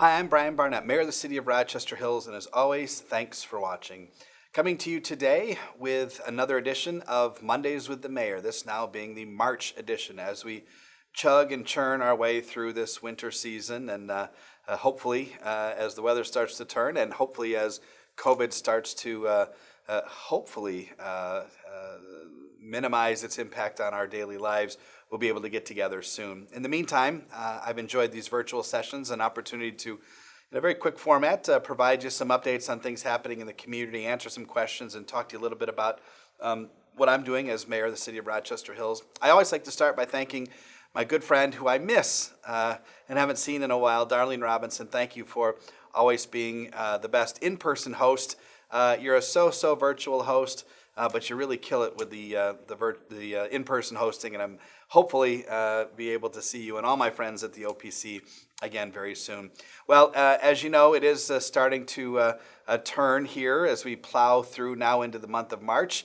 Hi, I'm Brian Barnett, Mayor of the City of Rochester Hills, and as always, thanks for watching. Coming to you today with another edition of Mondays with the Mayor, this now being the March edition as we chug and churn our way through this winter season and hopefully as the weather starts to turn and hopefully as COVID starts to hopefully minimize its impact on our daily lives, we'll be able to get together soon. In the meantime, I've enjoyed these virtual sessions, an opportunity to, in a very quick format, provide you some updates on things happening in the community, answer some questions, and talk to you a little bit about what I'm doing as mayor of the city of Rochester Hills. I always like to start by thanking my good friend who I miss and haven't seen in a while, Darlene Robinson. Thank you for always being the best in-person host. You're a so virtual host, but you really kill it with the in-person hosting, and I'm hopefully be able to see you and all my friends at the OPC again very soon. Well, as you know, it is starting to turn here as we plow through now into the month of March.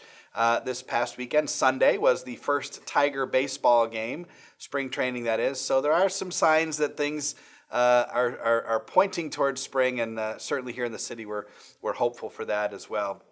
This past weekend, Sunday, was the first Tiger baseball game, spring training that is, so there are some signs that things are pointing towards spring, and certainly here in the city we're hopeful for that as well.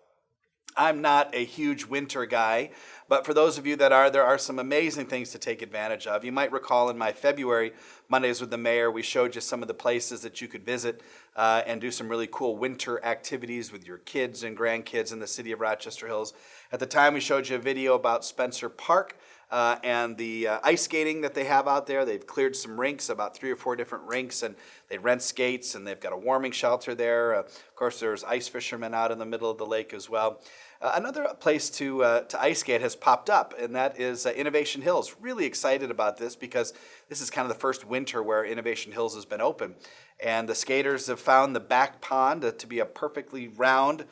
I'm not a huge winter guy, but for those of you that are, there are some amazing things to take advantage of. You might recall in my February Mondays with the Mayor, we showed you some of the places that you could visit and do some really cool winter activities with your kids and grandkids in the city of Rochester Hills. At the time, we showed you a video about Spencer Park and the ice skating that they have out there. They've cleared some rinks, about 3 or 4 different rinks, and they rent skates, and they've got a warming shelter there. Of course, there's ice fishermen out in the middle of the lake as well. Another place to ice skate has popped up, and that is Innovation Hills. Really excited about this because this is kind of the first winter where Innovation Hills has been open. And the skaters have found the back pond to be a perfectly round,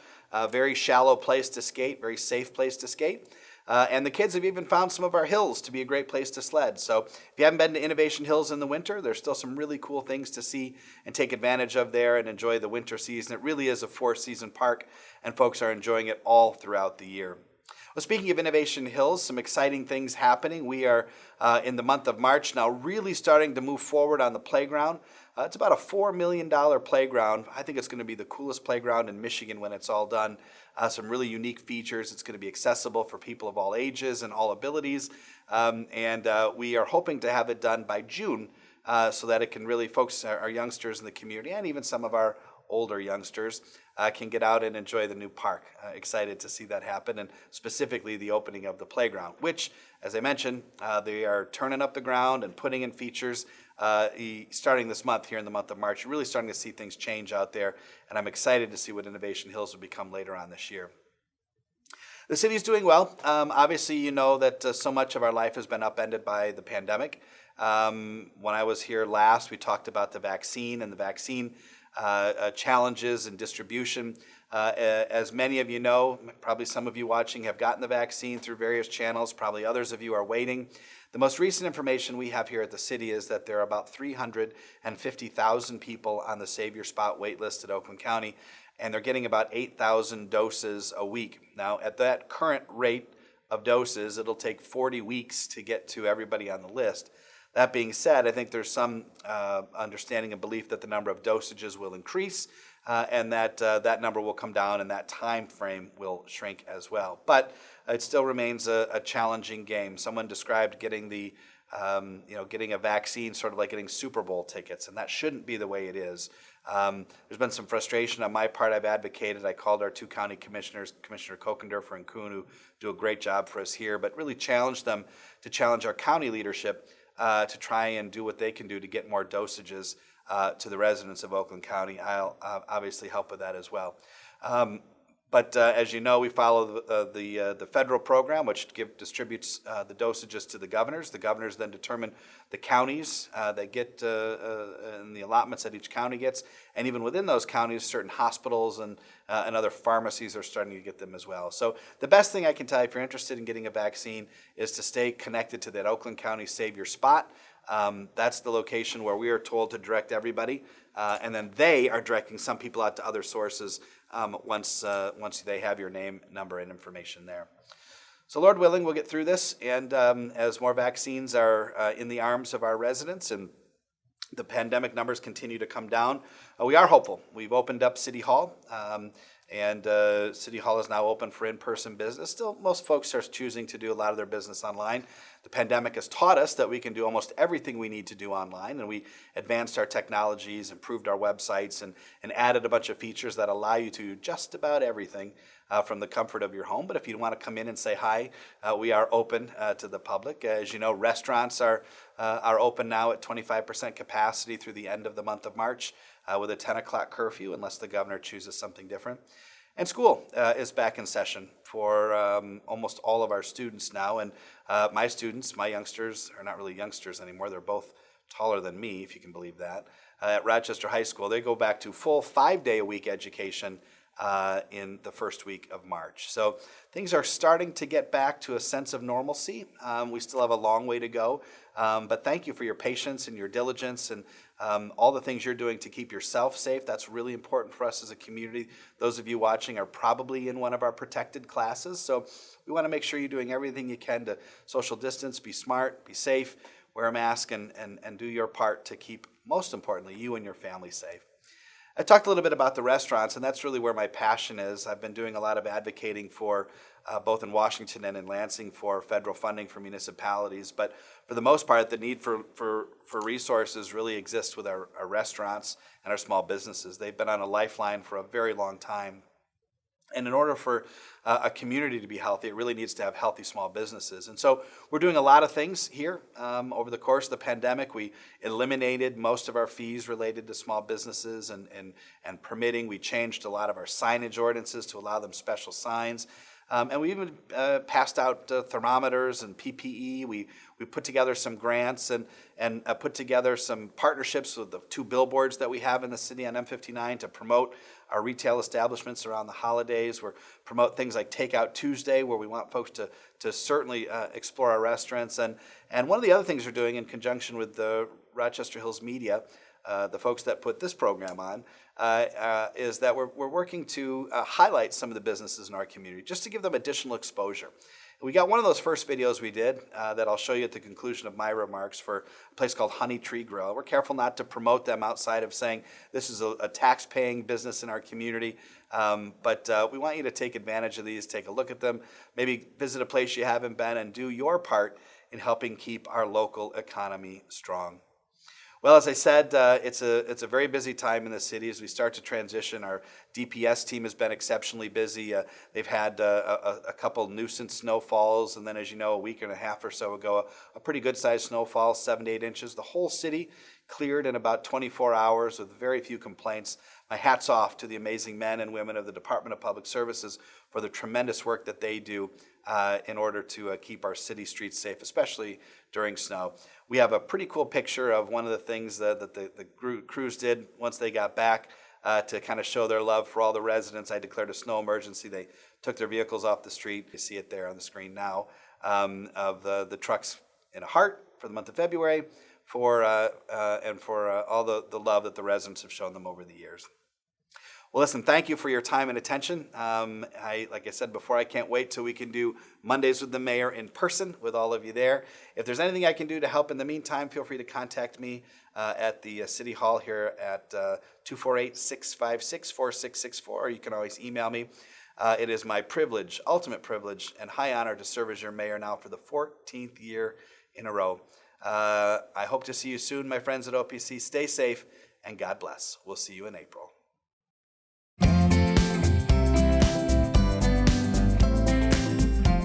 very shallow place to skate, very safe place to skate. And the kids have even found some of our hills to be a great place to sled. So if you haven't been to Innovation Hills in the winter, there's still some really cool things to see and take advantage of there and enjoy the winter season. It really is a 4-season park, and folks are enjoying it all throughout the year. Well, speaking of Innovation Hills, some exciting things happening. We are in the month of March now really starting to move forward on the playground. It's about a $4 million playground. I think it's going to be the coolest playground in Michigan when it's all done. Some really unique features. It's going to be accessible for people of all ages and all abilities. And we are hoping to have it done by June so that it can really, folks, our youngsters in the community, and even some of our older youngsters can get out and enjoy the new park. Excited to see that happen, and specifically the opening of the playground, which, as I mentioned, they are turning up the ground and putting in features starting this month, here in the month of March. You're really starting to see things change out there, and I'm excited to see what Innovation Hills will become later on this year. The city's doing well. Obviously, you know that so much of our life has been upended by the pandemic. When I was here last, we talked about the vaccine and the vaccine challenges and distribution. As many of you know, probably some of you watching have gotten the vaccine through various channels. Probably others of you are waiting. The most recent information we have here at the city is that there are about 350,000 people on the Save Your Spot wait list at Oakland County, and they're getting about 8,000 doses a week. Now, at that current rate of doses, it'll take 40 weeks to get to everybody on the list. That being said, I think there's some understanding and belief that the number of dosages will increase and that that number will come down and that time frame will shrink as well. But it still remains a challenging game. Someone described getting getting a vaccine sort of like getting Super Bowl tickets, and that shouldn't be the way it is. There's been some frustration on my part. I've advocated. I called our 2 county commissioners, Commissioner Kokendorfer and Kuhn, who do a great job for us here, but really challenged them to challenge our county leadership to try and do what they can do to get more dosages to the residents of Oakland County. I'll obviously help with that as well. But as you know, we follow the federal program, which distributes the dosages to the governors. The governors then determine the counties that get and the allotments that each county gets. And even within those counties, certain hospitals and other pharmacies are starting to get them as well. So the best thing I can tell you, if you're interested in getting a vaccine, is to stay connected to that Oakland County Save Your Spot. That's the location where we are told to direct everybody. And then they are directing some people out to other sources once they have your name, number, and information there. So Lord willing, we'll get through this, and as more vaccines are in the arms of our residents and the pandemic numbers continue to come down, we are hopeful. We've opened up City Hall, and City Hall is now open for in-person business. Still, most folks are choosing to do a lot of their business online. The pandemic has taught us that we can do almost everything we need to do online, and we advanced our technologies, improved our websites, and added a bunch of features that allow you to do just about everything from the comfort of your home. But if you want to come in and say hi, we are open to the public. As you know, restaurants are open now at 25% capacity through the end of the month of March with a 10 o'clock curfew, unless the governor chooses something different. And school is back in session for almost all of our students now. And my students, my youngsters, are not really youngsters anymore. They're both taller than me, if you can believe that. At Rochester High School, they go back to full 5-day-a-week education in the first week of March. So things are starting to get back to a sense of normalcy. We still have a long way to go, but thank you for your patience and your diligence and all the things you're doing to keep yourself safe. That's really important for us as a community. Those of you watching are probably in one of our protected classes, so we want to make sure you're doing everything you can to social distance, be smart, be safe, wear a mask, and do your part to keep, most importantly, you and your family safe. I talked a little bit about the restaurants, and that's really where my passion is. I've been doing a lot of advocating for both in Washington and in Lansing for federal funding for municipalities, but for the most part, the need for resources really exists with our restaurants and our small businesses. They've been on a lifeline for a very long time. And in order for a community to be healthy, it really needs to have healthy small businesses. And so we're doing a lot of things here. Over the course of the pandemic, we eliminated most of our fees related to small businesses and permitting. We changed a lot of our signage ordinances to allow them special signs. And we even passed out thermometers and PPE. We put together some grants and put together some partnerships with the 2 billboards that we have in the city on M59 to promote our retail establishments around the holidays. We promote things like Takeout Tuesday, where we want folks to certainly explore our restaurants. And one of the other things we're doing in conjunction with the Rochester Hills Media, the folks that put this program on, is that we're working to highlight some of the businesses in our community, just to give them additional exposure. We got one of those first videos we did that I'll show you at the conclusion of my remarks for a place called Honey Tree Grill. We're careful not to promote them outside of saying this is a tax-paying business in our community, but we want you to take advantage of these, take a look at them, maybe visit a place you haven't been, and do your part in helping keep our local economy strong. Well, as I said, it's a very busy time in the city as we start to transition. Our DPS team has been exceptionally busy. They've had a couple nuisance snowfalls, and then, as you know, a week and a half or so ago, a pretty good-sized snowfall, 7 to 8 inches. The whole city cleared in about 24 hours with very few complaints. My hat's off to the amazing men and women of the Department of Public Services for the tremendous work that they do in order to keep our city streets safe, especially during snow. We have a pretty cool picture of one of the things that the crews did once they got back to kind of show their love for all the residents. I declared a snow emergency. They took their vehicles off the street. You see it there on the screen now, of the trucks in a heart for the month of February for all the love that the residents have shown them over the years. Well, listen, thank you for your time and attention. Like I said before, I can't wait till we can do Mondays with the Mayor in person with all of you there. If there's anything I can do to help in the meantime, feel free to contact me at the City Hall here at 248-656-4664, or you can always email me. It is my privilege, ultimate privilege, and high honor to serve as your mayor now for the 14th year in a row. I hope to see you soon, my friends at OPC. Stay safe, and God bless. We'll see you in April.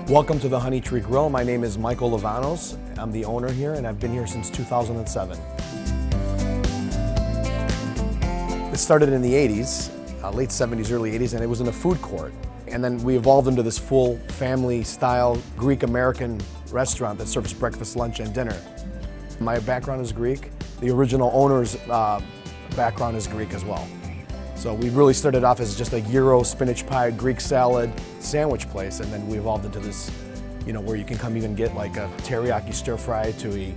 Welcome to the Honey Tree Grill. My name is Michael Lavanos. I'm the owner here, and I've been here since 2007. It started in the 80s, late 70s, early 80s, and it was in a food court. And then we evolved into this full family-style Greek-American restaurant that serves breakfast, lunch, and dinner. My background is Greek. The original owner's background is Greek as well. So we really started off as just a gyro, spinach pie, Greek salad sandwich place, and then we evolved into this, where you can come even get like a teriyaki stir fry, to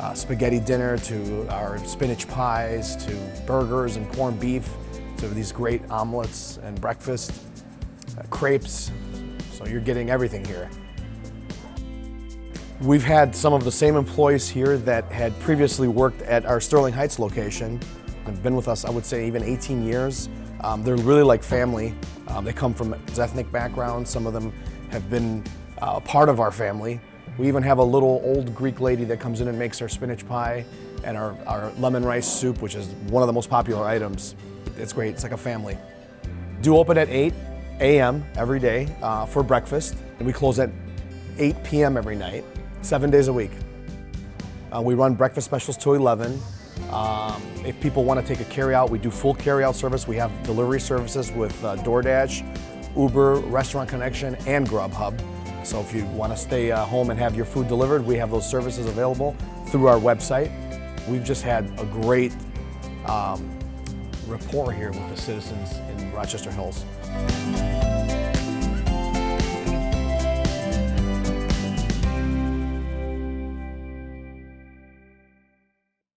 a spaghetti dinner, to our spinach pies, to burgers and corned beef, to these great omelets and breakfast, crepes. So you're getting everything here. We've had some of the same employees here that had previously worked at our Sterling Heights location and been with us, I would say, even 18 years. They're really like family. They come from ethnic backgrounds. Some of them have been part of our family. We even have a little old Greek lady that comes in and makes our spinach pie and our lemon rice soup, which is one of the most popular items. It's great, it's like a family. Do open at 8 a.m. every day for breakfast, and we close at 8 p.m. every night, 7 days a week. We run breakfast specials till 11. If people want to take a carry-out, we do full carry-out service. We have delivery services with DoorDash, Uber, Restaurant Connection, and Grubhub. So if you want to stay home and have your food delivered, we have those services available through our website. We've just had a great rapport here with the citizens in Rochester Hills.